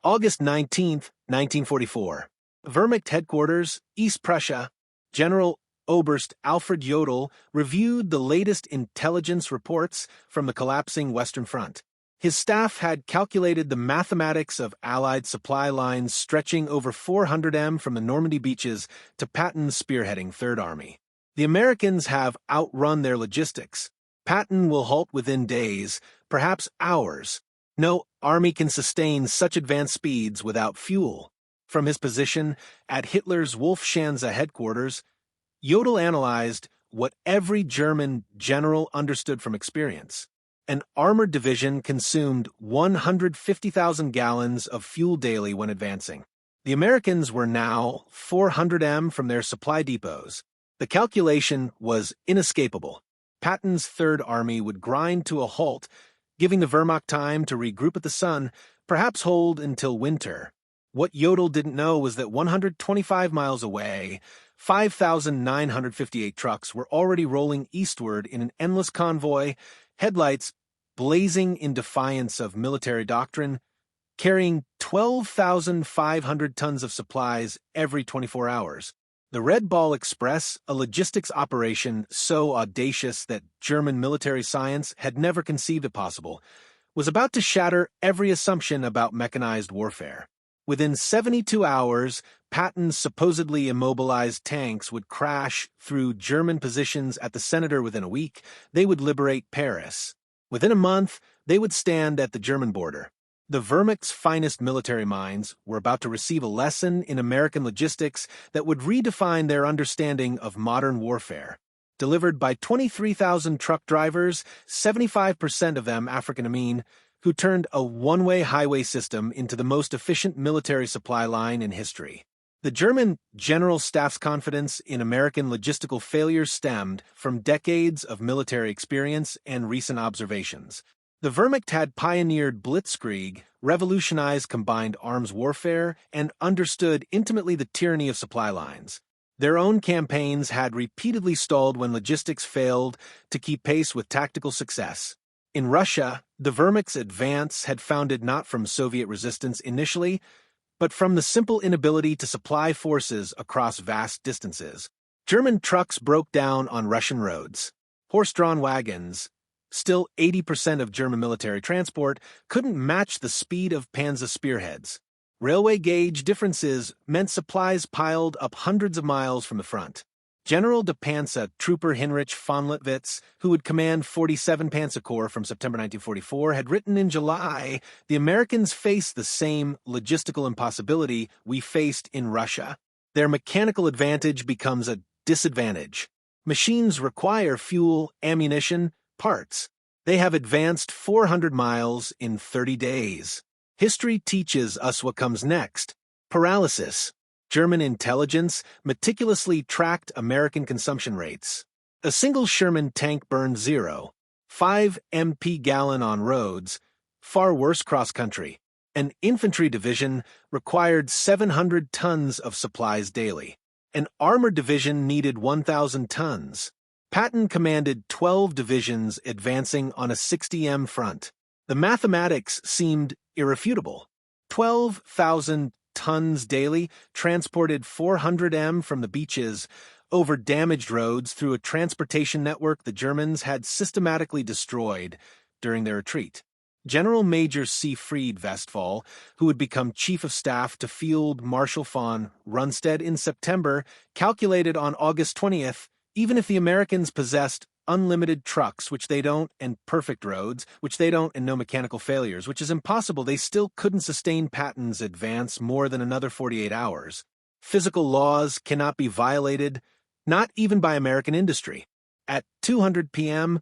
August 19, 1944. Wehrmacht headquarters, East Prussia. General Oberst Alfred Jodl reviewed the latest intelligence reports from the collapsing Western Front. His staff had calculated the mathematics of Allied supply lines stretching over 400 m from the Normandy beaches to Patton's spearheading Third Army. The Americans have outrun their logistics. Patton will halt within days, perhaps hours. No army can sustain such advanced speeds without fuel. From his position at Hitler's Wolfschanze headquarters, Jodl analyzed what every German general understood from experience. An armored division consumed 150,000 gallons of fuel daily when advancing. The Americans were now 400 m from their supply depots. The calculation was inescapable. Patton's Third Army would grind to a halt, giving the Wehrmacht time to regroup at the sun, perhaps hold until winter. What Jodl didn't know was that 125 miles away, 5,958 trucks were already rolling eastward in an endless convoy, headlights blazing in defiance of military doctrine, carrying 12,500 tons of supplies every 24 hours. The Red Ball Express, a logistics operation so audacious that German military science had never conceived it possible, was about to shatter every assumption about mechanized warfare. Within 72 hours, Patton's supposedly immobilized tanks would crash through German positions at the Senator. Within a week, they would liberate Paris. Within a month, they would stand at the German border. The Wehrmacht's finest military minds were about to receive a lesson in American logistics that would redefine their understanding of modern warfare. Delivered by 23,000 truck drivers, 75% of them African-American, who turned a one-way highway system into the most efficient military supply line in history. The German General Staff's confidence in American logistical failures stemmed from decades of military experience and recent observations. The Wehrmacht had pioneered Blitzkrieg, revolutionized combined arms warfare, and understood intimately the tyranny of supply lines. Their own campaigns had repeatedly stalled when logistics failed to keep pace with tactical success. In Russia, the Wehrmacht's advance had founded not from Soviet resistance initially, but from the simple inability to supply forces across vast distances. German trucks broke down on Russian roads. Horse-drawn wagons, still 80% of German military transport, couldn't match the speed of Panzer spearheads. Railway gauge differences meant supplies piled up hundreds of miles from the front. General de Panzer Trooper Heinrich von Lettwitz, who would command 47 Panzer Corps from September 1944, had written in July, "The Americans face the same logistical impossibility we faced in Russia. Their mechanical advantage becomes a disadvantage. Machines require fuel, ammunition, parts. They have advanced 400 miles in 30 days. History teaches us what comes next. Paralysis." German intelligence meticulously tracked American consumption rates. A single Sherman tank burned 0.5 MP gallon on roads, far worse cross-country. An infantry division required 700 tons of supplies daily. An armored division needed 1,000 tons. Patton commanded 12 divisions advancing on a 60 m front. The mathematics seemed irrefutable. 12,000 tons daily transported 400 m from the beaches over damaged roads through a transportation network the Germans had systematically destroyed during their retreat. General Major Siegfried Westphal, who would become Chief of Staff to Field Marshal von Rundstedt in September, calculated on August 20th, even if the Americans possessed unlimited trucks, which they don't, and perfect roads, which they don't, and no mechanical failures, which is impossible, they still couldn't sustain Patton's advance more than another 48 hours. Physical laws cannot be violated, not even by American industry. At 2:00 p.m.,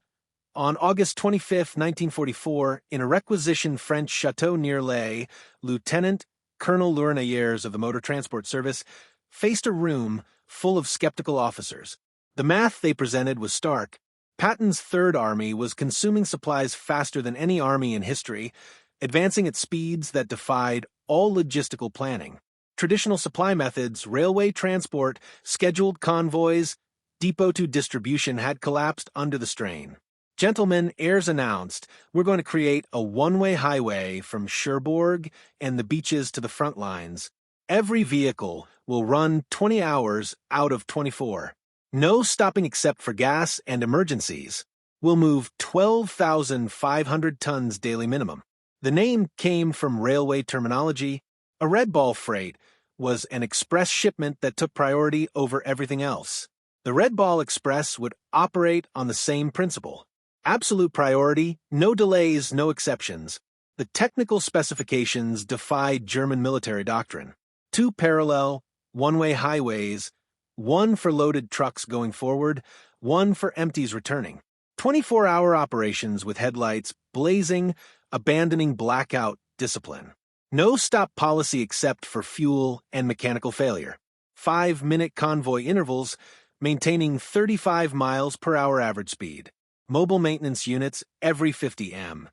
on August 25, 1944, in a requisitioned French chateau near Lay, Lieutenant Colonel Lournayers of the Motor Transport Service faced a room full of skeptical officers. The math they presented was stark. Patton's Third Army was consuming supplies faster than any army in history, advancing at speeds that defied all logistical planning. Traditional supply methods, railway transport, scheduled convoys, depot-to distribution had collapsed under the strain. Gentlemen, heirs announced, we're going to create a one-way highway from Cherbourg and the beaches to the front lines. Every vehicle will run 20 hours out of 24. No stopping except for gas and emergencies. We'll move 12,500 tons daily minimum. The name came from railway terminology. A Red Ball freight was an express shipment that took priority over everything else. The Red Ball Express would operate on the same principle. Absolute priority, no delays, no exceptions. The technical specifications defied German military doctrine. 2 parallel, one-way highways, 1 for loaded trucks going forward, 1 for empties returning. 24-hour operations with headlights blazing, abandoning blackout discipline. No stop policy except for fuel and mechanical failure. 5-minute convoy intervals, maintaining 35 miles per hour average speed. Mobile maintenance units every 50 m.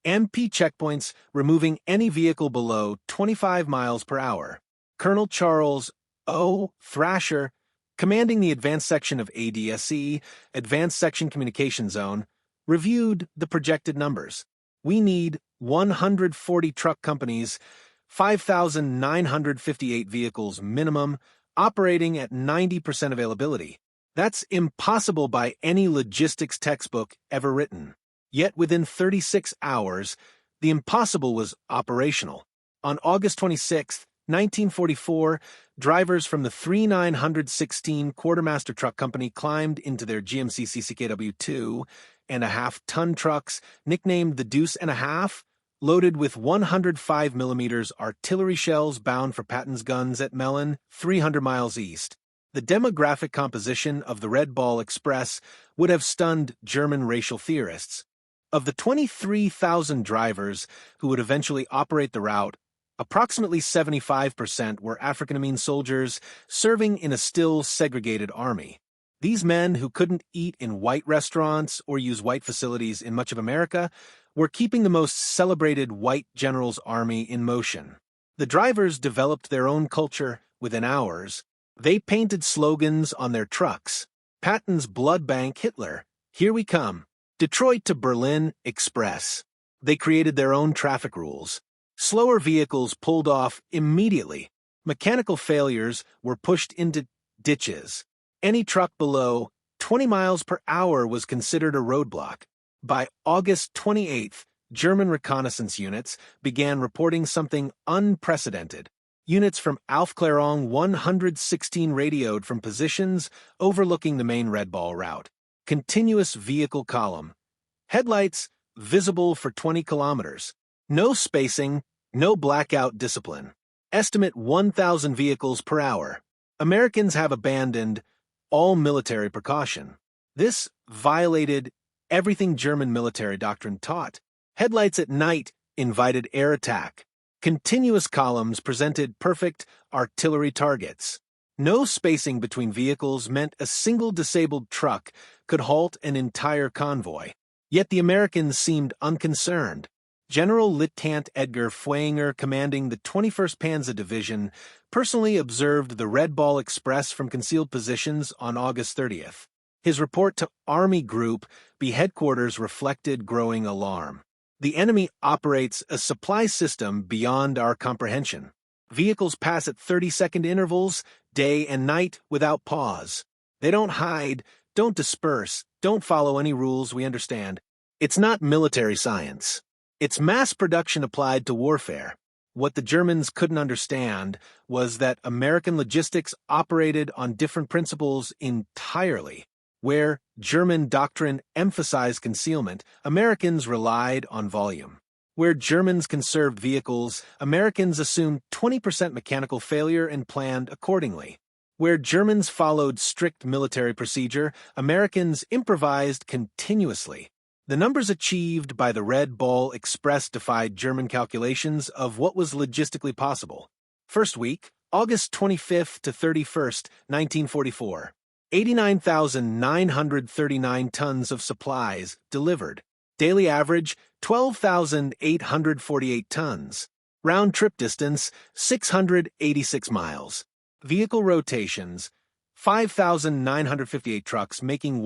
MP checkpoints removing any vehicle below 25 miles per hour. Colonel Charles O. Thrasher, commanding the Advanced Section of ADSE, Advanced Section Communication Zone, reviewed the projected numbers. We need 140 truck companies, 5,958 vehicles minimum, operating at 90% availability. That's impossible by any logistics textbook ever written. Yet within 36 hours, the impossible was operational. On August 26, 1944, drivers from the 3916 Quartermaster Truck Company climbed into their GMC CCKW 2.5-ton trucks, nicknamed the Deuce and a Half, loaded with 105mm artillery shells bound for Patton's guns at Melun, 300 miles east. The demographic composition of the Red Ball Express would have stunned German racial theorists. Of the 23,000 drivers who would eventually operate the route, approximately 75% were African-American soldiers serving in a still segregated army. These men, who couldn't eat in white restaurants or use white facilities in much of America, were keeping the most celebrated white general's army in motion. The drivers developed their own culture within hours. They painted slogans on their trucks. Patton's Blood Bank Hitler, here we come. Detroit to Berlin Express. They created their own traffic rules. Slower vehicles pulled off immediately. Mechanical failures were pushed into ditches. Any truck below 20 miles per hour was considered a roadblock. By August 28th, German reconnaissance units began reporting something unprecedented. Units from Aufklärung 116 radioed from positions overlooking the main Red Ball route. Continuous vehicle column. Headlights visible for 20 kilometers. No spacing, no blackout discipline. Estimate 1,000 vehicles per hour. Americans have abandoned all military precaution. This violated everything German military doctrine taught. Headlights at night invited air attack. Continuous columns presented perfect artillery targets. No spacing between vehicles meant a single disabled truck could halt an entire convoy. Yet the Americans seemed unconcerned. General Lieutenant Edgar Feuinger, commanding the 21st Panzer Division, personally observed the Red Ball Express from concealed positions on August 30th. His report to Army Group B headquarters reflected growing alarm. The enemy operates a supply system beyond our comprehension. Vehicles pass at 30-second intervals, day and night, without pause. They don't hide, don't disperse, don't follow any rules we understand. It's not military science. It's mass production applied to warfare. What the Germans couldn't understand was that American logistics operated on different principles entirely. Where German doctrine emphasized concealment, Americans relied on volume. Where Germans conserved vehicles, Americans assumed 20% mechanical failure and planned accordingly. Where Germans followed strict military procedure, Americans improvised continuously. The numbers achieved by the Red Ball Express defied German calculations of what was logistically possible. First week, August 25th to 31st, 1944. 89,939 tons of supplies delivered. Daily average, 12,848 tons. Round-trip distance, 686 miles. Vehicle rotations, 5,958 trucks making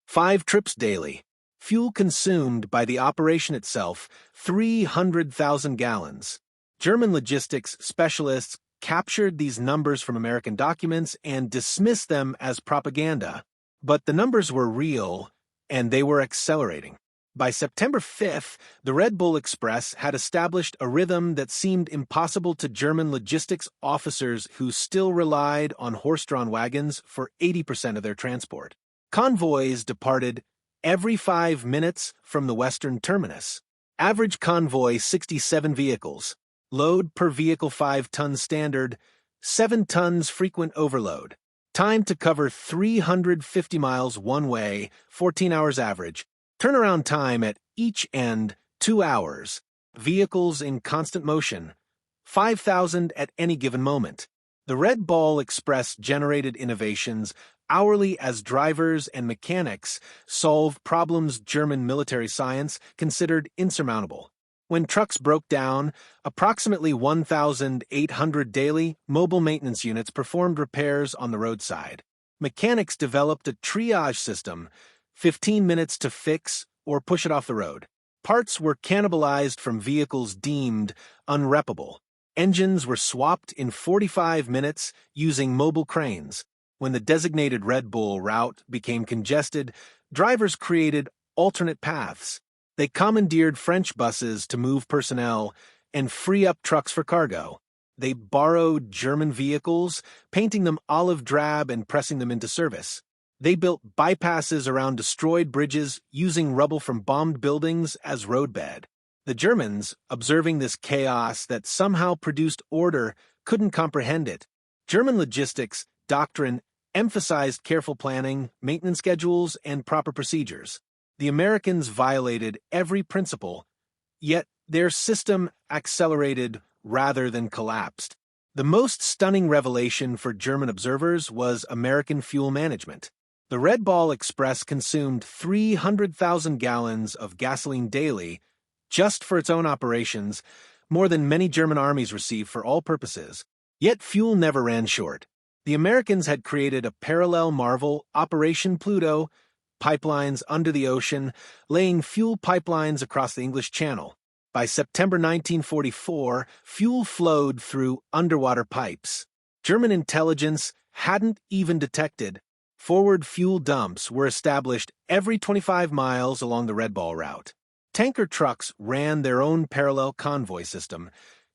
5 trips daily. Fuel consumed by the operation itself, 300,000 gallons. German logistics specialists captured these numbers from American documents and dismissed them as propaganda. But the numbers were real, and they were accelerating. By September 5th, the Red Bull Express had established a rhythm that seemed impossible to German logistics officers who still relied on horse-drawn wagons for 80% of their transport. Convoys departed every 5 minutes from the western terminus. Average convoy 67 vehicles. Load per vehicle 5 tons standard, 7 tons frequent overload. Time to cover 350 miles one way, 14 hours average. Turnaround time at each end, 2 hours. Vehicles in constant motion, 5,000 at any given moment. The Red Ball Express generated innovations hourly as drivers and mechanics solved problems German military science considered insurmountable. When trucks broke down, approximately 1,800 daily mobile maintenance units performed repairs on the roadside. Mechanics developed a triage system, 15 minutes to fix or push it off the road. Parts were cannibalized from vehicles deemed unrepairable. Engines were swapped in 45 minutes using mobile cranes. When the designated Red Bull route became congested, drivers created alternate paths. They commandeered French buses to move personnel and free up trucks for cargo. They borrowed German vehicles, painting them olive drab and pressing them into service. They built bypasses around destroyed bridges using rubble from bombed buildings as roadbed. The Germans, observing this chaos that somehow produced order, couldn't comprehend it. German logistics doctrine emphasized careful planning, maintenance schedules, and proper procedures. The Americans violated every principle, yet their system accelerated rather than collapsed. The most stunning revelation for German observers was American fuel management. The Red Ball Express consumed 300,000 gallons of gasoline daily just for its own operations, more than many German armies received for all purposes. Yet fuel never ran short. The Americans had created a parallel marvel, Operation Pluto, pipelines under the ocean, laying fuel pipelines across the English Channel. By September 1944, fuel flowed through underwater pipes. German intelligence hadn't even detected. Forward fuel dumps were established every 25 miles along the Red Ball route. Tanker trucks ran their own parallel convoy system,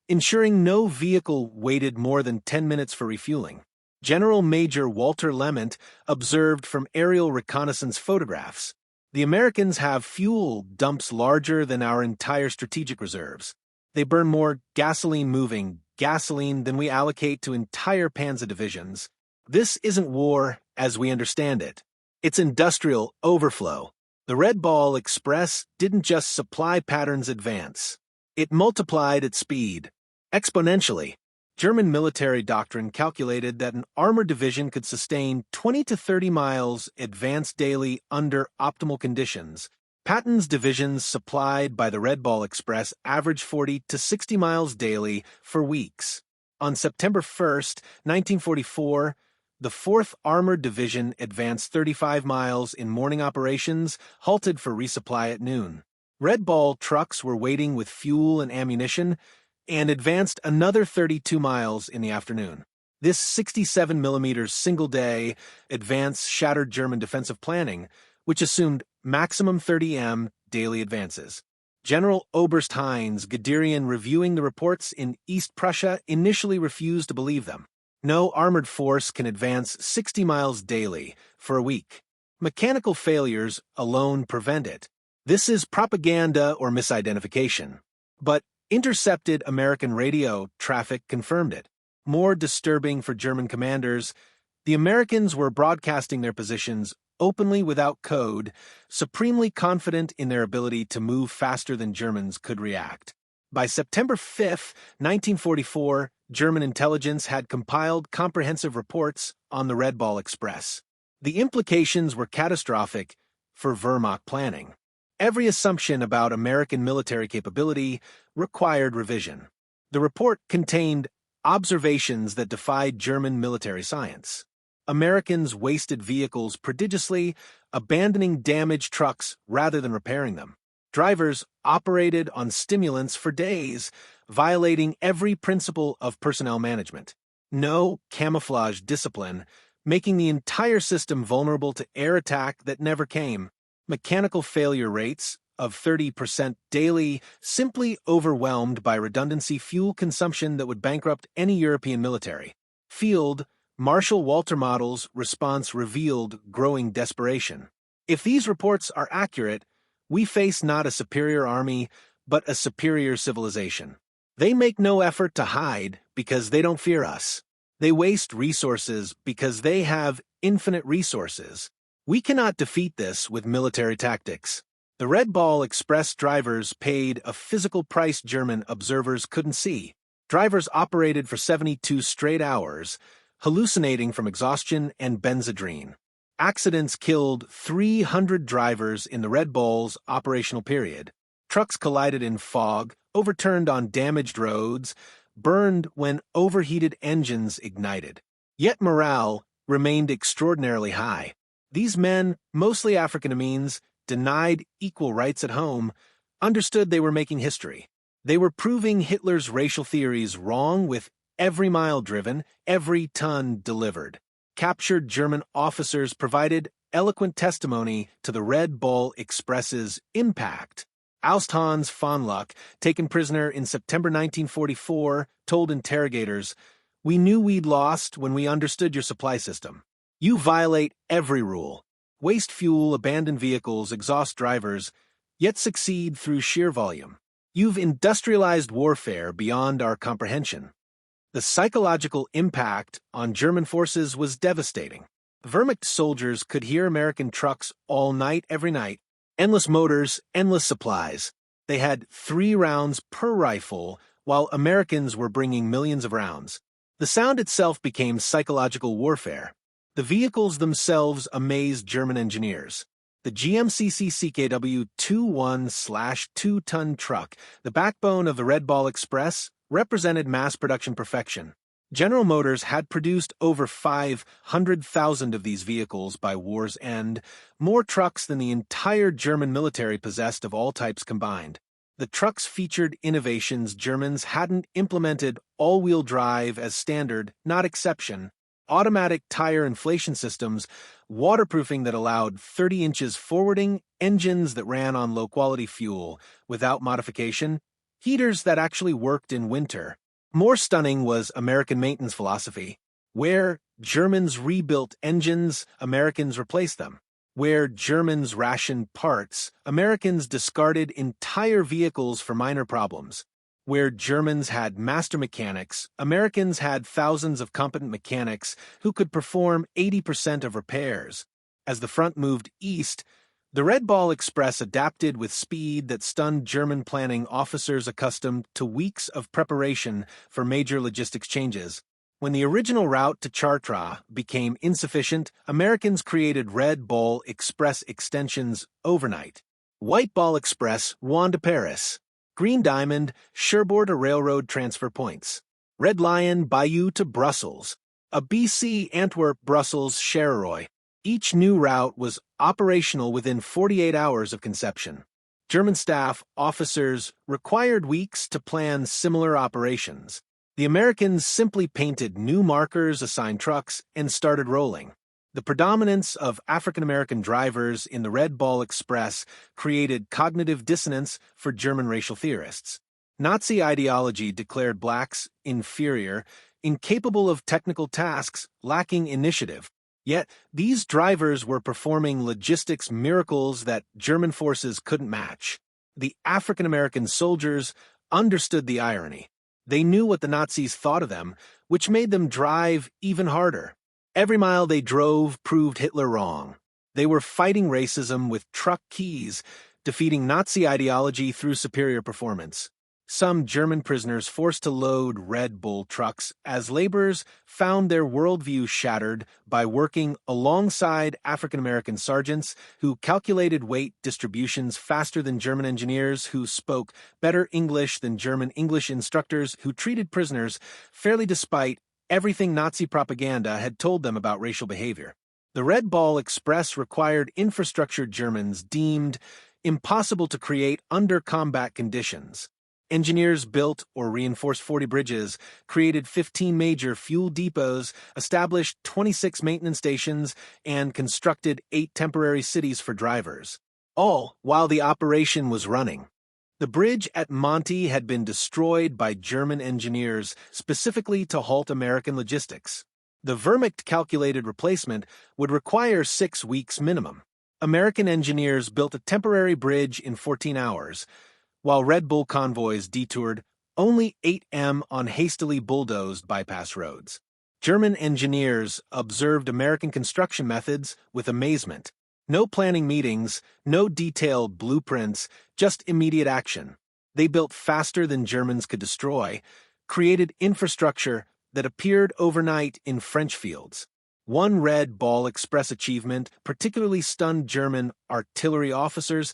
ensuring no vehicle waited more than 10 minutes for refueling. General Major Walter Lement observed from aerial reconnaissance photographs. The Americans have fuel dumps larger than our entire strategic reserves. They burn more gasoline-moving gasoline than we allocate to entire panzer divisions. This isn't war as we understand it. It's industrial overflow. The Red Ball Express didn't just supply Pattern's advance. It multiplied its speed exponentially. German military doctrine calculated that an armored division could sustain 20 to 30 miles advance daily under optimal conditions. Patton's divisions supplied by the Red Ball Express averaged 40 to 60 miles daily for weeks. On September 1st, 1944, the 4th Armored Division advanced 35 miles in morning operations, halted for resupply at noon. Red Ball trucks were waiting with fuel and ammunition, and advanced another 32 miles in the afternoon. This 67mm single-day advance shattered German defensive planning, which assumed maximum 30 daily advances. General Oberst Heinz Guderian, reviewing the reports in East Prussia, initially refused to believe them. No armored force can advance 60 miles daily for a week. Mechanical failures alone prevent it. This is propaganda or misidentification. But intercepted American radio traffic confirmed it. More disturbing for German commanders, the Americans were broadcasting their positions openly without code, supremely confident in their ability to move faster than Germans could react. By September 5th, 1944, German intelligence had compiled comprehensive reports on the Red Ball Express. The implications were catastrophic for Wehrmacht planning. Every assumption about American military capability required revision. The report contained observations that defied German military science. Americans wasted vehicles prodigiously, abandoning damaged trucks rather than repairing them. Drivers operated on stimulants for days, violating every principle of personnel management. No camouflage discipline, making the entire system vulnerable to air attack that never came. Mechanical failure rates of 30% daily, simply overwhelmed by redundancy fuel consumption that would bankrupt any European military. Field Marshal Walter Model's response revealed growing desperation. If these reports are accurate, we face not a superior army, but a superior civilization. They make no effort to hide because they don't fear us. They waste resources because they have infinite resources. We cannot defeat this with military tactics. The Red Ball Express drivers paid a physical price German observers couldn't see. Drivers operated for 72 straight hours, hallucinating from exhaustion and benzodrine. Accidents killed 300 drivers in the Red Bull's operational period. Trucks collided in fog, overturned on damaged roads, burned when overheated engines ignited. Yet morale remained extraordinarily high. These men, mostly African-Americans, denied equal rights at home, understood they were making history. They were proving Hitler's racial theories wrong with every mile driven, every ton delivered. Captured German officers provided eloquent testimony to the Red Bull Express's impact. Hans von Luck, taken prisoner in September 1944, told interrogators, "We knew we'd lost when we understood your supply system. You violate every rule. Waste fuel, abandon vehicles, exhaust drivers, yet succeed through sheer volume. You've industrialized warfare beyond our comprehension." The psychological impact on German forces was devastating. Wehrmacht soldiers could hear American trucks all night, every night. Endless motors, endless supplies. They had 3 rounds per rifle, while Americans were bringing millions of rounds. The sound itself became psychological warfare. The vehicles themselves amazed German engineers. The GMCC CKW 21/2-ton truck, the backbone of the Red Ball Express, represented mass production perfection. General Motors had produced over 500,000 of these vehicles by war's end, more trucks than the entire German military possessed of all types combined. The trucks featured innovations Germans hadn't implemented: all-wheel drive as standard, not exception, automatic tire inflation systems, waterproofing that allowed 30 inches forwarding, engines that ran on low-quality fuel without modification, heaters that actually worked in winter. More stunning was American maintenance philosophy. Where Germans rebuilt engines, Americans replaced them. Where Germans rationed parts, Americans discarded entire vehicles for minor problems. Where Germans had master mechanics, Americans had thousands of competent mechanics who could perform 80% of repairs. As the front moved east, the Red Ball Express adapted with speed that stunned German planning officers accustomed to weeks of preparation for major logistics changes. When the original route to Chartres became insufficient, Americans created Red Ball Express extensions overnight. White Ball Express, Rouen to Paris. Green Diamond, Cherbourg to railroad transfer points. Red Lion, Bayeux to Brussels. A BC, Antwerp, Brussels, Charleroi. Each new route was operational within 48 hours of conception. German staff officers required weeks to plan similar operations. The Americans simply painted new markers, assigned trucks, and started rolling. The predominance of African-American drivers in the Red Ball Express created cognitive dissonance for German racial theorists. Nazi ideology declared blacks inferior, incapable of technical tasks, lacking initiative. Yet, these drivers were performing logistics miracles that German forces couldn't match. The African-American soldiers understood the irony. They knew what the Nazis thought of them, which made them drive even harder. Every mile they drove proved Hitler wrong. They were fighting racism with truck keys, defeating Nazi ideology through superior performance. Some German prisoners forced to load Red Bull trucks as laborers found their worldview shattered by working alongside African-American sergeants who calculated weight distributions faster than German engineers who spoke better English than German English instructors who treated prisoners fairly despite everything Nazi propaganda had told them about racial behavior. The Red Ball Express required infrastructure Germans deemed impossible to create under combat conditions. Engineers built or reinforced 40 bridges, created 15 major fuel depots, established 26 maintenance stations, and constructed 8 temporary cities for drivers, all while the operation was running. The bridge at Monty had been destroyed by German engineers specifically to halt American logistics. The Wehrmacht calculated replacement would require 6 weeks minimum. American engineers built a temporary bridge in 14 hours, while Red Bull convoys detoured only 8 m on hastily bulldozed bypass roads. German engineers observed American construction methods with amazement. No planning meetings, no detailed blueprints, just immediate action. They built faster than Germans could destroy, created infrastructure that appeared overnight in French fields. One Red Ball Express achievement particularly stunned German artillery officers: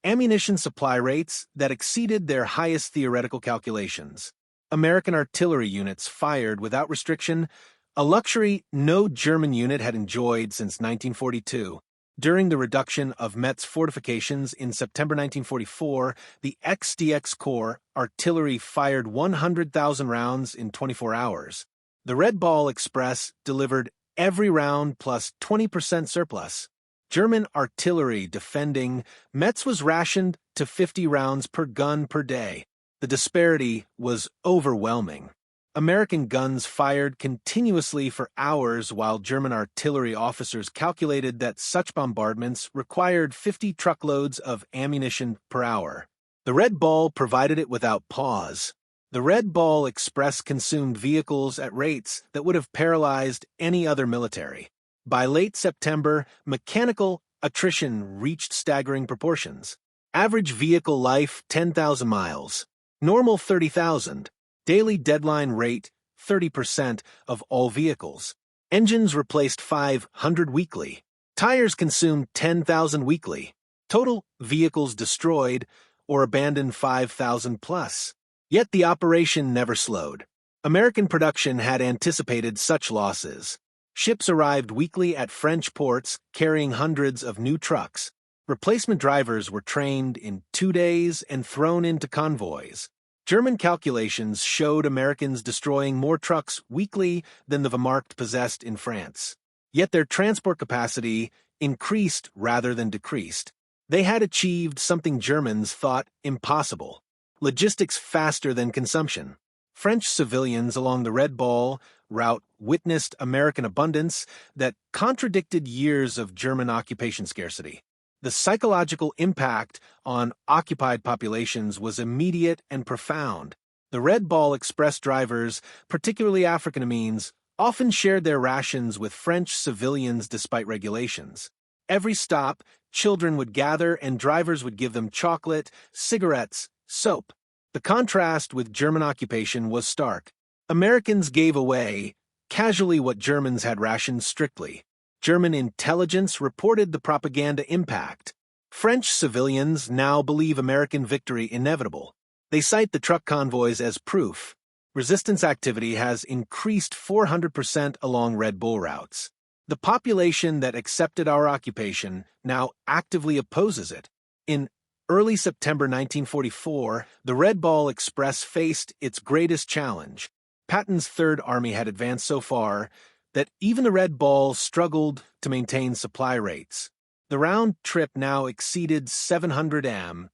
ammunition supply rates that exceeded their highest theoretical calculations. American artillery units fired without restriction, a luxury no German unit had enjoyed since 1942. During the reduction of Metz fortifications in September 1944, the XDX Corps artillery fired 100,000 rounds in 24 hours. The Red Ball Express delivered every round plus 20% surplus. German artillery defending Metz was rationed to 50 rounds per gun per day. The disparity was overwhelming. American guns fired continuously for hours while German artillery officers calculated that such bombardments required 50 truckloads of ammunition per hour. The Red Ball provided it without pause. The Red Ball Express consumed vehicles at rates that would have paralyzed any other military. By late September, mechanical attrition reached staggering proportions. Average vehicle life 10,000 miles. Normal 30,000. Daily deadline rate 30% of all vehicles. Engines replaced 500 weekly. Tires consumed 10,000 weekly. Total vehicles destroyed or abandoned 5,000 plus. Yet the operation never slowed. American production had anticipated such losses. Ships arrived weekly at French ports carrying hundreds of new trucks. Replacement drivers were trained in 2 days and thrown into convoys. German calculations showed Americans destroying more trucks weekly than the Wehrmacht possessed in France. Yet their transport capacity increased rather than decreased. They had achieved something Germans thought impossible: logistics faster than consumption. French civilians along the Red Ball route witnessed American abundance that contradicted years of German occupation scarcity. The psychological impact on occupied populations was immediate and profound. The Red Ball Express drivers, particularly African-Americans, often shared their rations with French civilians despite regulations. Every stop, children would gather and drivers would give them chocolate, cigarettes, soap. The contrast with German occupation was stark. Americans gave away casually what Germans had rationed strictly. German intelligence reported the propaganda impact. French civilians now believe American victory inevitable. They cite the truck convoys as proof. Resistance activity has increased 400% along Red Bull routes. The population that accepted our occupation now actively opposes it. In early September 1944, the Red Ball Express faced its greatest challenge. Patton's Third Army had advanced so far that even the Red Ball struggled to maintain supply rates. The round trip now exceeded 700 m.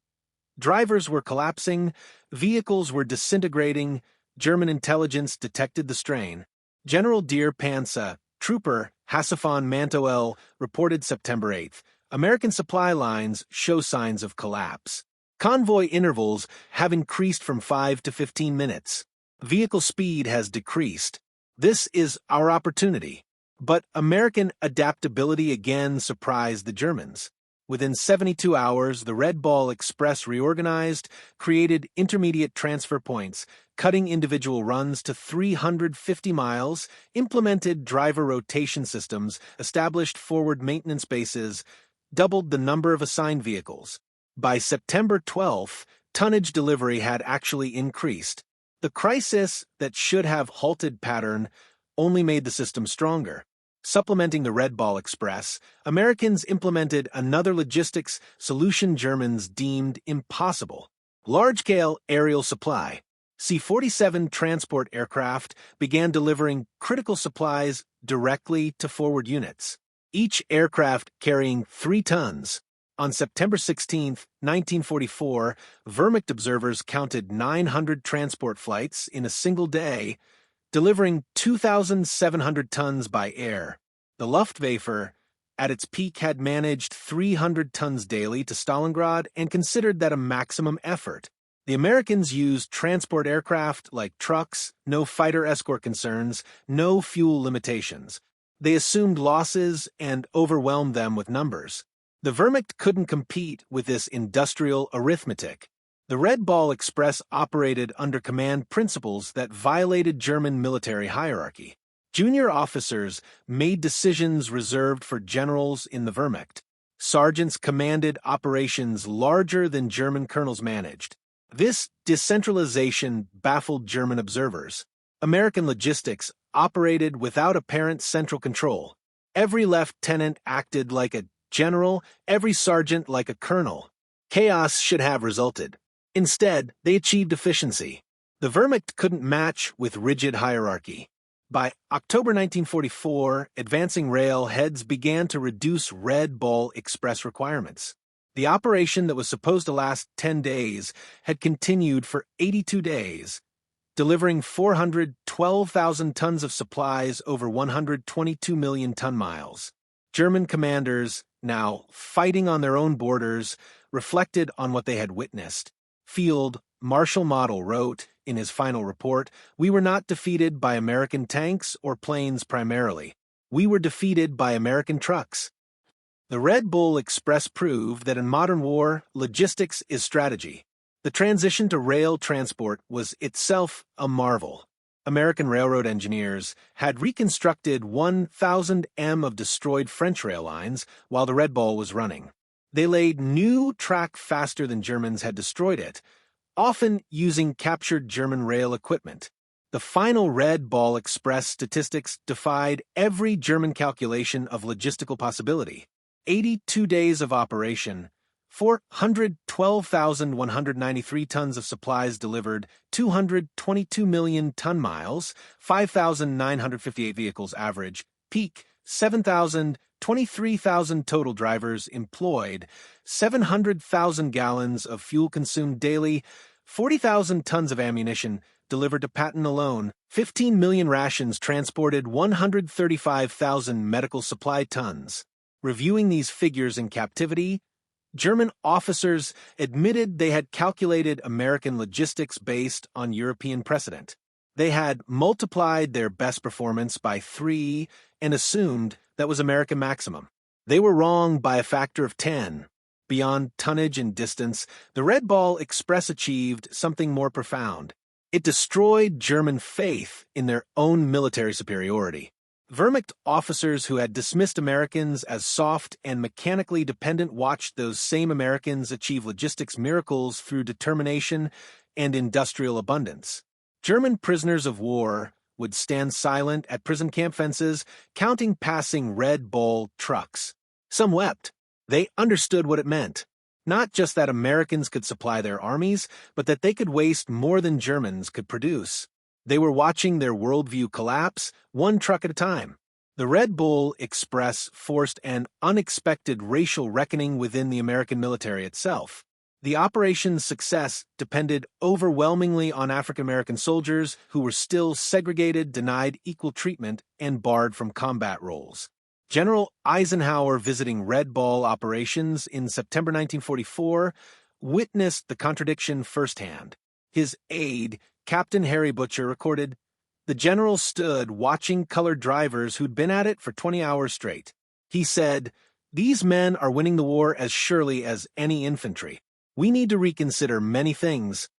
Drivers were collapsing, vehicles were disintegrating. German intelligence detected the strain. General Deer Pansa, Trooper Hasifan Mantoel, reported September 8th. American supply lines show signs of collapse. Convoy intervals have increased from 5 to 15 minutes. Vehicle speed has decreased. This is our opportunity. But American adaptability again surprised the Germans. Within 72 hours, the Red Ball Express reorganized, created intermediate transfer points, cutting individual runs to 350 miles, implemented driver rotation systems, established forward maintenance bases, doubled the number of assigned vehicles. By September 12th, tonnage delivery had actually increased. The crisis that should have halted Patton only made the system stronger. Supplementing the Red Ball Express, Americans implemented another logistics solution Germans deemed impossible: large-scale aerial supply. C-47 transport aircraft began delivering critical supplies directly to forward units, each aircraft carrying 3 tons. On September 16, 1944, Wehrmacht observers counted 900 transport flights in a single day, delivering 2,700 tons by air. The Luftwaffe, at its peak, had managed 300 tons daily to Stalingrad and considered that a maximum effort. The Americans used transport aircraft like trucks, no fighter escort concerns, no fuel limitations. They assumed losses and overwhelmed them with numbers. The Wehrmacht couldn't compete with this industrial arithmetic. The Red Ball Express operated under command principles that violated German military hierarchy. Junior officers made decisions reserved for generals in the Wehrmacht. Sergeants commanded operations larger than German colonels managed. This decentralization baffled German observers. American logistics operated without apparent central control. Every lieutenant acted like a general, every sergeant like a colonel. Chaos should have resulted. Instead, they achieved efficiency. The Wehrmacht couldn't match with rigid hierarchy. By October 1944, advancing rail heads began to reduce Red Ball Express requirements. The operation that was supposed to last 10 days had continued for 82 days, delivering 412,000 tons of supplies over 122 million ton-miles. German commanders, now fighting on their own borders, reflected on what they had witnessed. Field Marshal Model wrote in his final report, "We were not defeated by American tanks or planes primarily. We were defeated by American trucks." The Red Bull Express proved that in modern war, logistics is strategy. The transition to rail transport was itself a marvel. American railroad engineers had reconstructed 1,000 m of destroyed French rail lines while the Red Ball was running. They laid new track faster than Germans had destroyed it, often using captured German rail equipment. The final Red Ball Express statistics defied every German calculation of logistical possibility. 82 days of operation, 412,193 tons of supplies delivered, 222 million ton-miles, 5,958 vehicles average, peak 7,000, 23,000 total drivers employed, 700,000 gallons of fuel consumed daily, 40,000 tons of ammunition delivered to Patton alone, 15 million rations transported, 135,000 medical supply tons. Reviewing these figures in captivity, German officers admitted they had calculated American logistics based on European precedent. They had multiplied their best performance by 3 and assumed that was American maximum. They were wrong by a factor of 10. Beyond tonnage and distance, the Red Ball Express achieved something more profound. It destroyed German faith in their own military superiority. Wehrmacht officers who had dismissed Americans as soft and mechanically dependent watched those same Americans achieve logistics miracles through determination and industrial abundance. German prisoners of war would stand silent at prison camp fences, counting passing Red Bull trucks. Some wept. They understood what it meant. Not just that Americans could supply their armies, but that they could waste more than Germans could produce. They were watching their worldview collapse, one truck at a time. The Red Bull Express forced an unexpected racial reckoning within the American military itself. The operation's success depended overwhelmingly on African American soldiers who were still segregated, denied equal treatment, and barred from combat roles. General Eisenhower, visiting Red Ball operations in September 1944, witnessed the contradiction firsthand. His aide, Captain Harry Butcher, recorded, "The general stood watching colored drivers who'd been at it for 20 hours straight. He said, 'These men are winning the war as surely as any infantry. We need to reconsider many things.'"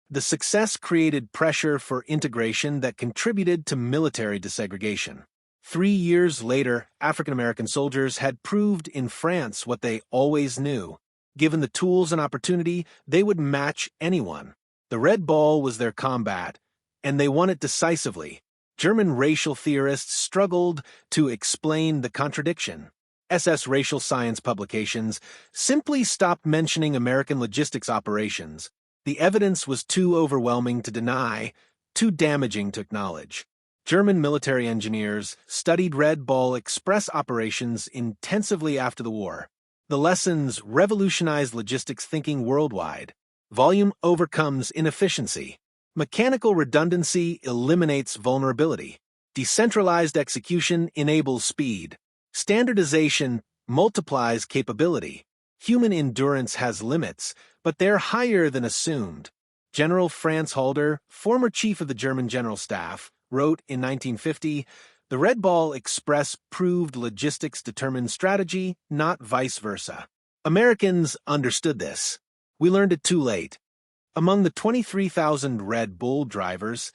The success created pressure for integration that contributed to military desegregation. 3 years later, African American soldiers had proved in France what they always knew. Given the tools and opportunity, they would match anyone. The Red Ball was their combat, and they won it decisively. German racial theorists struggled to explain the contradiction. SS racial science publications simply stopped mentioning American logistics operations. The evidence was too overwhelming to deny, too damaging to acknowledge. German military engineers studied Red Ball Express operations intensively after the war. The lessons revolutionized logistics thinking worldwide. Volume overcomes inefficiency. Mechanical redundancy eliminates vulnerability. Decentralized execution enables speed. Standardization multiplies capability. Human endurance has limits, but they're higher than assumed. General Franz Halder, former chief of the German General Staff, wrote in 1950, "The Red Ball Express proved logistics determined strategy, not vice versa." Americans understood this. We learned it too late. Among the 23,000 Red Bull drivers,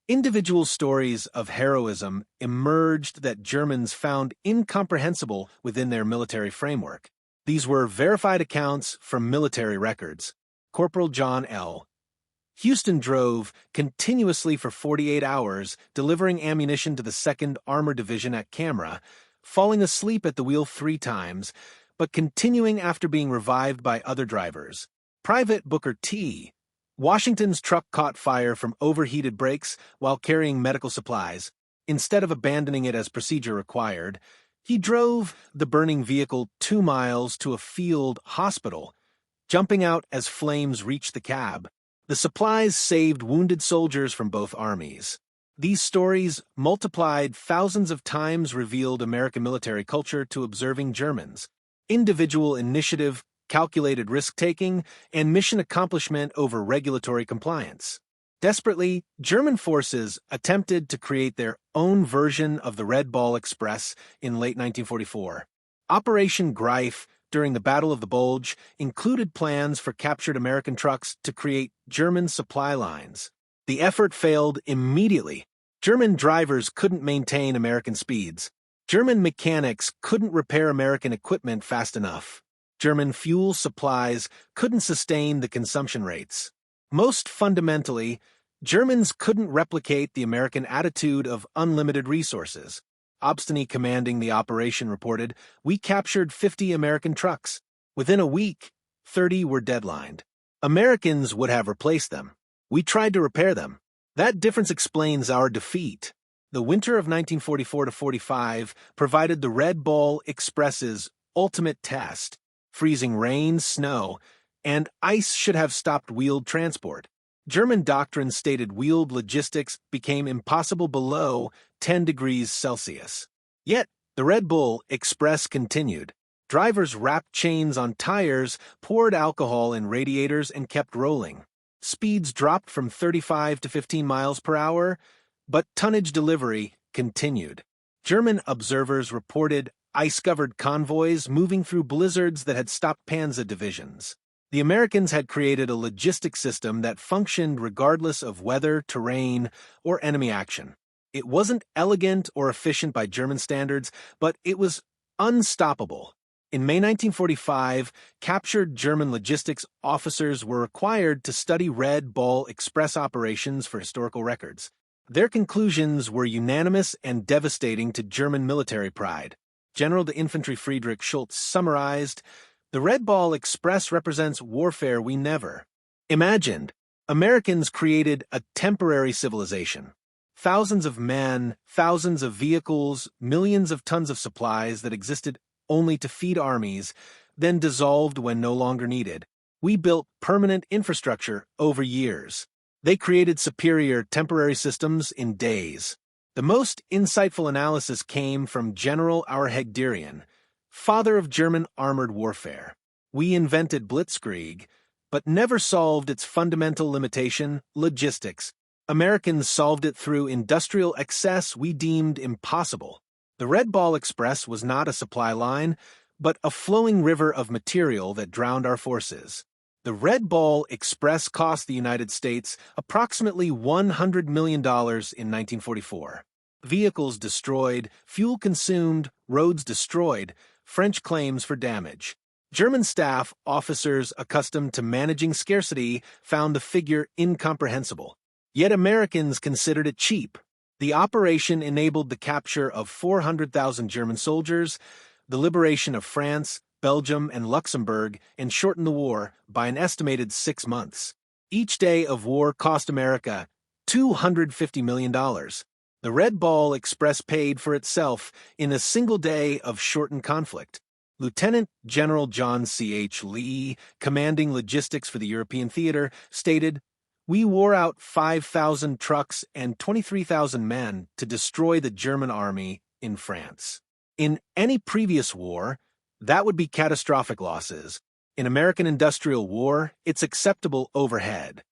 individual stories of heroism emerged that Germans found incomprehensible within their military framework. These were verified accounts from military records. Corporal John L. Houston drove continuously for 48 hours, delivering ammunition to the 2nd Armored Division at Camera, falling asleep at the wheel 3 times, but continuing after being revived by other drivers. Private Booker T. Washington's truck caught fire from overheated brakes while carrying medical supplies. Instead of abandoning it as procedure required, he drove the burning vehicle 2 miles to a field hospital, jumping out as flames reached the cab. The supplies saved wounded soldiers from both armies. These stories, multiplied thousands of times, revealed American military culture to observing Germans. Individual initiative, calculated risk-taking, and mission accomplishment over regulatory compliance. Desperately, German forces attempted to create their own version of the Red Ball Express in late 1944. Operation Greif, during the Battle of the Bulge, included plans for captured American trucks to create German supply lines. The effort failed immediately. German drivers couldn't maintain American speeds. German mechanics couldn't repair American equipment fast enough. German fuel supplies couldn't sustain the consumption rates. Most fundamentally, Germans couldn't replicate the American attitude of unlimited resources. Obstany commanding the operation reported, "We captured 50 American trucks. Within a week, 30 were deadlined. Americans would have replaced them. We tried to repair them. That difference explains our defeat." The winter of 1944-45 provided the Red Ball Express's ultimate test. Freezing rain, snow, and ice should have stopped wheeled transport. German doctrine stated wheeled logistics became impossible below 10 degrees Celsius. Yet, the Red Bull Express continued. Drivers wrapped chains on tires, poured alcohol in radiators, and kept rolling. Speeds dropped from 35 to 15 miles per hour, but tonnage delivery continued. German observers reported ice-covered convoys moving through blizzards that had stopped Panzer divisions. The Americans had created a logistics system that functioned regardless of weather, terrain, or enemy action. It wasn't elegant or efficient by German standards, but it was unstoppable. In May 1945, captured German logistics officers were required to study Red Ball Express operations for historical records. Their conclusions were unanimous and devastating to German military pride. General de Infantry Friedrich Schultz summarized, "The Red Ball Express represents warfare we never imagined. Americans created a temporary civilization. Thousands of men, thousands of vehicles, millions of tons of supplies that existed only to feed armies, then dissolved when no longer needed. We built permanent infrastructure over years. They created superior temporary systems in days." The most insightful analysis came from General Hegderian, father of German armored warfare. "We invented Blitzkrieg, but never solved its fundamental limitation, logistics. Americans solved it through industrial excess we deemed impossible." The Red Ball Express was not a supply line, but a flowing river of material that drowned our forces. The Red Ball Express cost the United States approximately $100 million in 1944. Vehicles destroyed, fuel consumed, roads destroyed, French claims for damage. German staff officers accustomed to managing scarcity found the figure incomprehensible. Yet Americans considered it cheap. The operation enabled the capture of 400,000 German soldiers, the liberation of France, Belgium, and Luxembourg, and shortened the war by an estimated 6 months. Each day of war cost America $250 million. The Red Ball Express paid for itself in a single day of shortened conflict. Lieutenant General John C.H. Lee, commanding logistics for the European theater, stated, "We wore out 5,000 trucks and 23,000 men to destroy the German army in France. In any previous war, that would be catastrophic losses. In American industrial war, it's acceptable overhead."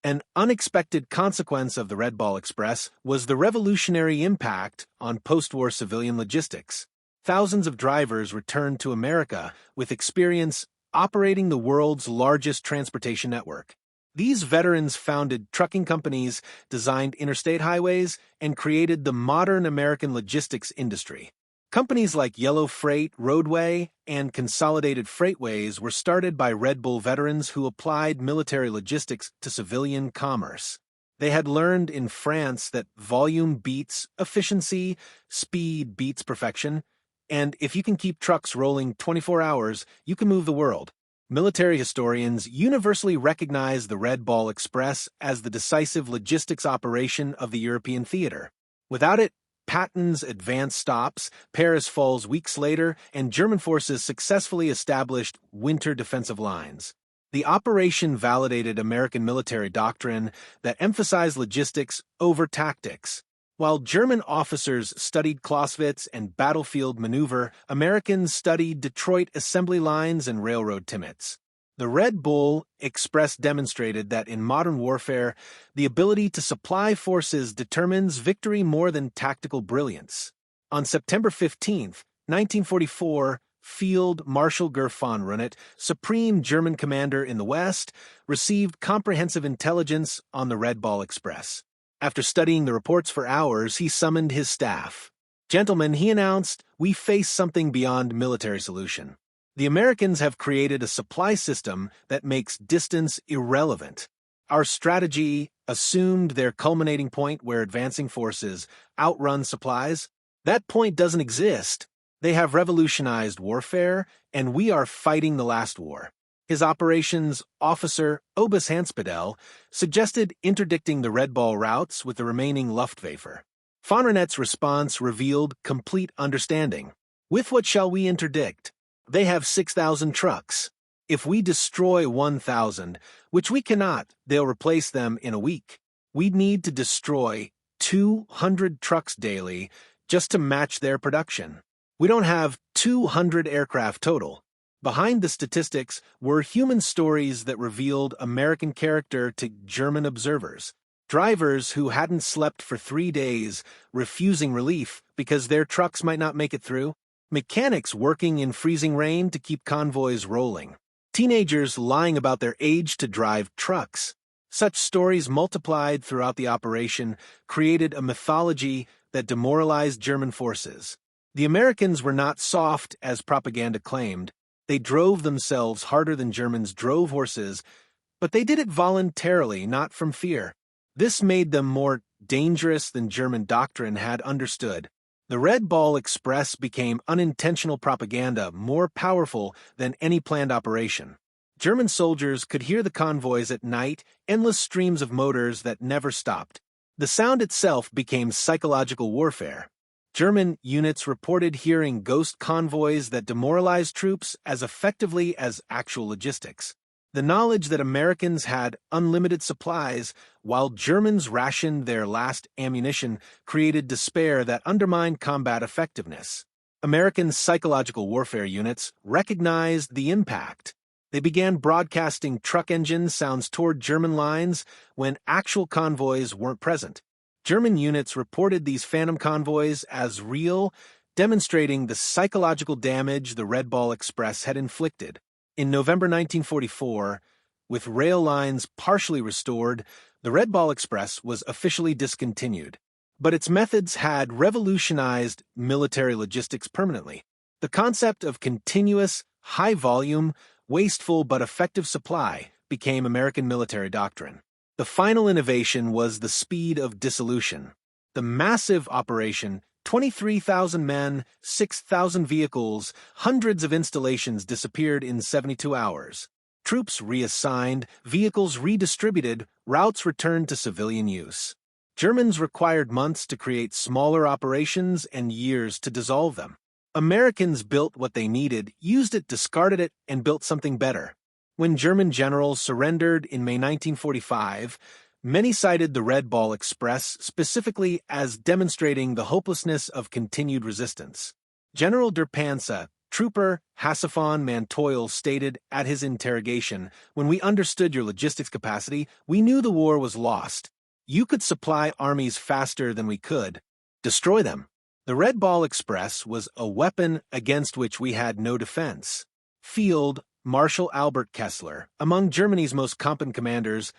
An unexpected consequence of the Red Ball Express was the revolutionary impact on post-war civilian logistics. Thousands of drivers returned to America with experience operating the world's largest transportation network. These veterans founded trucking companies, designed interstate highways, and created the modern American logistics industry. Companies like Yellow Freight, Roadway, and Consolidated Freightways were started by Red Bull veterans who applied military logistics to civilian commerce. They had learned in France that volume beats efficiency, speed beats perfection, and if you can keep trucks rolling 24 hours, you can move the world. Military historians universally recognize the Red Ball Express as the decisive logistics operation of the European theater. Without it, Patton's advance stops, Paris falls weeks later, and German forces successfully established winter defensive lines. The operation validated American military doctrine that emphasized logistics over tactics. While German officers studied Clausewitz and battlefield maneuver, Americans studied Detroit assembly lines and railroad timmets. The Red Bull Express demonstrated that in modern warfare, the ability to supply forces determines victory more than tactical brilliance. On September 15, 1944, Field Marshal Gerd von Rundert, supreme German commander in the West, received comprehensive intelligence on the Red Ball Express. After studying the reports for hours, he summoned his staff. "Gentlemen," he announced, "we face something beyond military solution. The Americans have created a supply system that makes distance irrelevant. Our strategy assumed their culminating point where advancing forces outrun supplies. That point doesn't exist. They have revolutionized warfare, and we are fighting the last war." His operations officer, Obus Hanspedel, suggested interdicting the Red Ball routes with the remaining Luftwaffe. Von Runet's response revealed complete understanding. "With what shall we interdict? They have 6,000 trucks. If we destroy 1,000, which we cannot, they'll replace them in a week. We'd need to destroy 200 trucks daily just to match their production. We don't have 200 aircraft total." Behind the statistics were human stories that revealed American character to German observers. Drivers who hadn't slept for 3 days, refusing relief because their trucks might not make it through. Mechanics working in freezing rain to keep convoys rolling. Teenagers lying about their age to drive trucks. Such stories multiplied throughout the operation created a mythology that demoralized German forces. The Americans were not soft as propaganda claimed. They drove themselves harder than Germans drove horses, but they did it voluntarily, not from fear. This made them more dangerous than German doctrine had understood. The Red Ball Express became unintentional propaganda more powerful than any planned operation. German soldiers could hear the convoys at night, endless streams of motors that never stopped. The sound itself became psychological warfare. German units reported hearing ghost convoys that demoralized troops as effectively as actual logistics. The knowledge that Americans had unlimited supplies while Germans rationed their last ammunition created despair that undermined combat effectiveness. American psychological warfare units recognized the impact. They began broadcasting truck engine sounds toward German lines when actual convoys weren't present. German units reported these phantom convoys as real, demonstrating the psychological damage the Red Ball Express had inflicted. In November 1944, with rail lines partially restored, the Red Ball Express was officially discontinued. But its methods had revolutionized military logistics permanently. The concept of continuous, high-volume, wasteful but effective supply became American military doctrine. The final innovation was the speed of dissolution. The massive operation, 23,000 men, 6,000 vehicles, hundreds of installations disappeared in 72 hours. Troops reassigned, vehicles redistributed, routes returned to civilian use. Germans required months to create smaller operations and years to dissolve them. Americans built what they needed, used it, discarded it, and built something better. When German generals surrendered in May 1945, many cited the Red Ball Express specifically as demonstrating the hopelessness of continued resistance. General der Panzer, Trooper Hasefon Mantoil, stated at his interrogation, "When we understood your logistics capacity, we knew the war was lost. You could supply armies faster than we could. Destroy them." The Red Ball Express was a weapon against which we had no defense. Field Marshal Albert Kessler, among Germany's most competent commanders,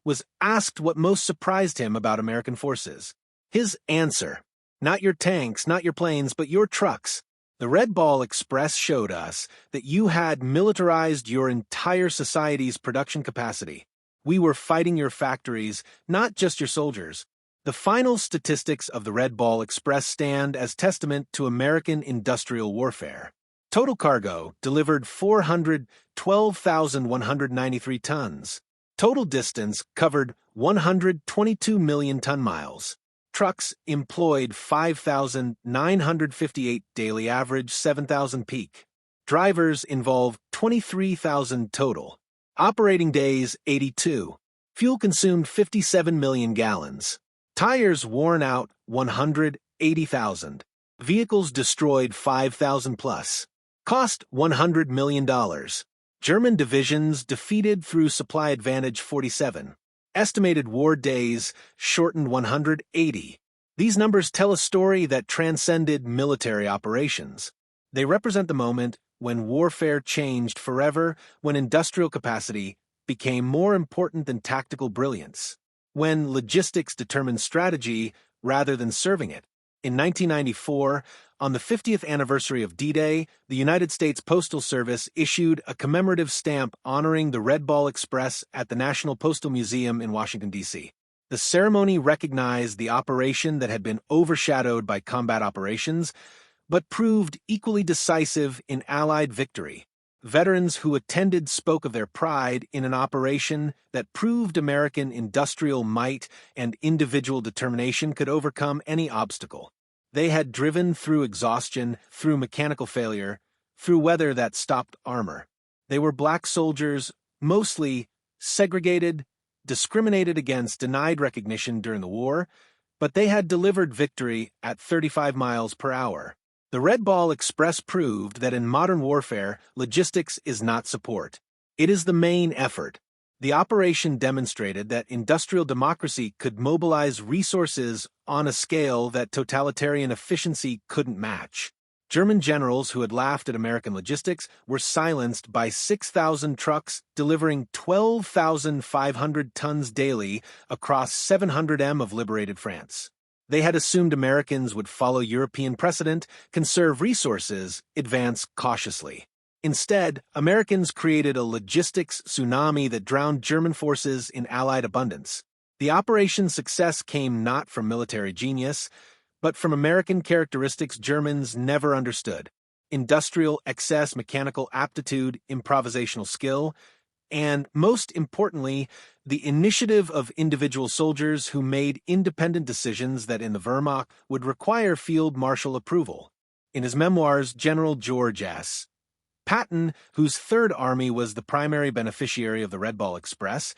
was asked what most surprised him about American forces. His answer: "Not your tanks, not your planes, but your trucks. The Red Ball Express showed us that you had militarized your entire society's production capacity. We were fighting your factories, not just your soldiers." The final statistics of the Red Ball Express stand as testament to American industrial warfare. Total cargo delivered 412,193 tons. Total distance covered 122 million ton-miles. Trucks employed 5,958 daily, average 7,000 peak. Drivers involved 23,000 total. Operating days 82. Fuel consumed 57 million gallons. Tires worn out 180,000. Vehicles destroyed 5,000 plus. Cost $100 million. German divisions defeated through supply advantage 47. Estimated war days shortened 180. These numbers tell a story that transcended military operations. They represent the moment when warfare changed forever, when industrial capacity became more important than tactical brilliance, when logistics determined strategy rather than serving it. In 1994, on the 50th anniversary of D-Day, the United States Postal Service issued a commemorative stamp honoring the Red Ball Express at the National Postal Museum in Washington, D.C. The ceremony recognized the operation that had been overshadowed by combat operations, but proved equally decisive in Allied victory. Veterans who attended spoke of their pride in an operation that proved American industrial might and individual determination could overcome any obstacle. They had driven through exhaustion, through mechanical failure, through weather that stopped armor. They were black soldiers, mostly segregated, discriminated against, denied recognition during the war, but they had delivered victory at 35 miles per hour. The Red Ball Express proved that in modern warfare, logistics is not support. It is the main effort. The operation demonstrated that industrial democracy could mobilize resources on a scale that totalitarian efficiency couldn't match. German generals who had laughed at American logistics were silenced by 6,000 trucks delivering 12,500 tons daily across 700 m of liberated France. They had assumed Americans would follow European precedent, conserve resources, advance cautiously. Instead, Americans created a logistics tsunami that drowned German forces in Allied abundance. The operation's success came not from military genius, but from American characteristics Germans never understood: industrial excess, mechanical aptitude, improvisational skill, and, most importantly, the initiative of individual soldiers who made independent decisions that in the Wehrmacht would require field marshal approval. In his memoirs, General George S. Patton, whose Third Army was the primary beneficiary of the Red Ball Express,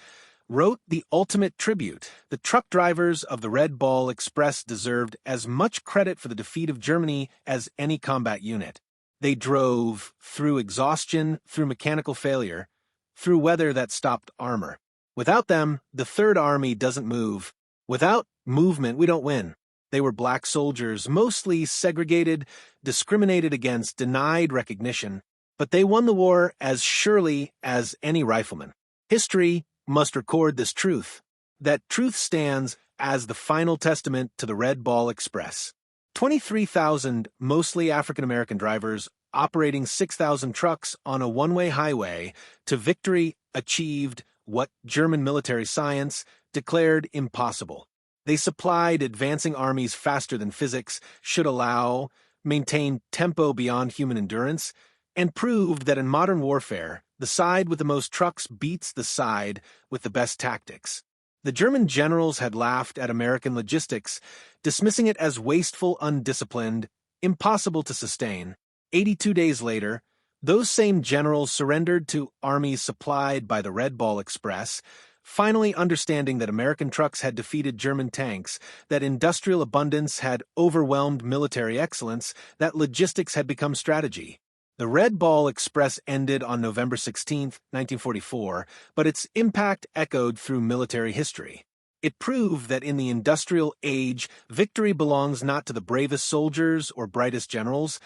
wrote the ultimate tribute. The truck drivers of the Red Ball Express deserved as much credit for the defeat of Germany as any combat unit. They drove through exhaustion, through mechanical failure, through weather that stopped armor. Without them, the Third Army doesn't move. Without movement, we don't win. They were black soldiers, mostly segregated, discriminated against, denied recognition, but they won the war as surely as any rifleman. History must record this truth. That truth stands as the final testament to the Red Ball Express. 23,000 mostly African-American drivers operating 6,000 trucks on a one-way highway to victory achieved what German military science declared impossible. They supplied advancing armies faster than physics should allow, maintained tempo beyond human endurance, and proved that in modern warfare, the side with the most trucks beats the side with the best tactics. The German generals had laughed at American logistics, dismissing it as wasteful, undisciplined, impossible to sustain. 82 days later, those same generals surrendered to armies supplied by the Red Ball Express, finally understanding that American trucks had defeated German tanks, that industrial abundance had overwhelmed military excellence, that logistics had become strategy. The Red Ball Express ended on November 16, 1944, but its impact echoed through military history. It proved that in the industrial age, victory belongs not to the bravest soldiers or brightest generals,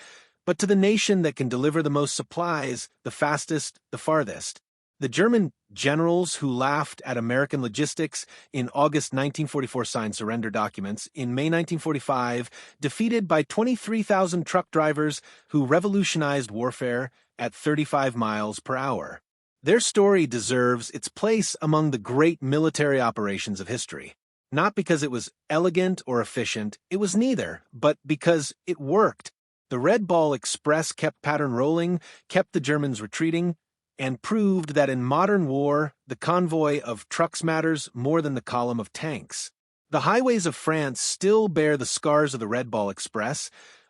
but to the nation that can deliver the most supplies, the fastest, the farthest. The German generals who laughed at American logistics in August 1944 signed surrender documents. In May 1945, defeated by 23,000 truck drivers who revolutionized warfare at 35 miles per hour. Their story deserves its place among the great military operations of history. Not because it was elegant or efficient, it was neither, but because it worked. The Red Ball Express kept Patton rolling, kept the Germans retreating, and proved that in modern war, the convoy of trucks matters more than the column of tanks. The highways of France still bear the scars of the Red Ball Express,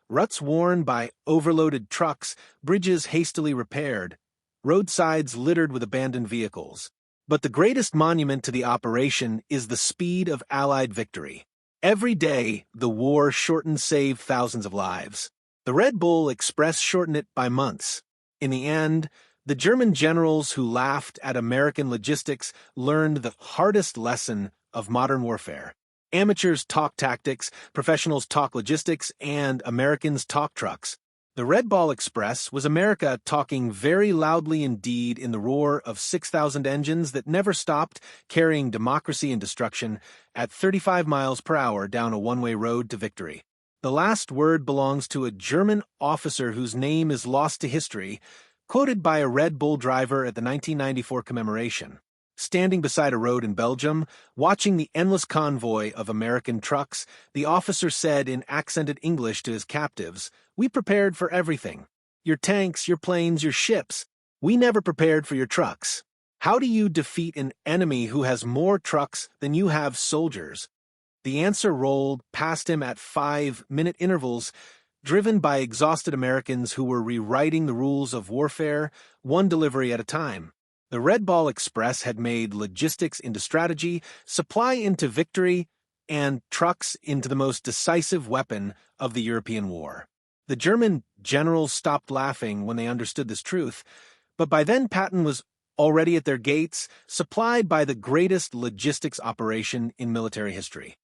ruts worn by overloaded trucks, bridges hastily repaired, roadsides littered with abandoned vehicles. But the greatest monument to the operation is the speed of Allied victory. Every day, the war shortened saved thousands of lives. The Red Bull Express shortened it by months. In the end, the German generals who laughed at American logistics learned the hardest lesson of modern warfare. Amateurs talk tactics, professionals talk logistics, and Americans talk trucks. The Red Ball Express was America talking very loudly indeed in the roar of 6,000 engines that never stopped, carrying democracy and destruction at 35 miles per hour down a one-way road to victory. The last word belongs to a German officer whose name is lost to history, quoted by a Red Bull driver at the 1994 commemoration. Standing beside a road in Belgium, watching the endless convoy of American trucks, the officer said in accented English to his captives, "We prepared for everything. Your tanks, your planes, your ships. We never prepared for your trucks. How do you defeat an enemy who has more trucks than you have soldiers?" The answer rolled past him at 5-minute intervals, driven by exhausted Americans who were rewriting the rules of warfare, one delivery at a time. The Red Ball Express had made logistics into strategy, supply into victory, and trucks into the most decisive weapon of the European war. The German generals stopped laughing when they understood this truth, but by then Patton was already at their gates, supplied by the greatest logistics operation in military history.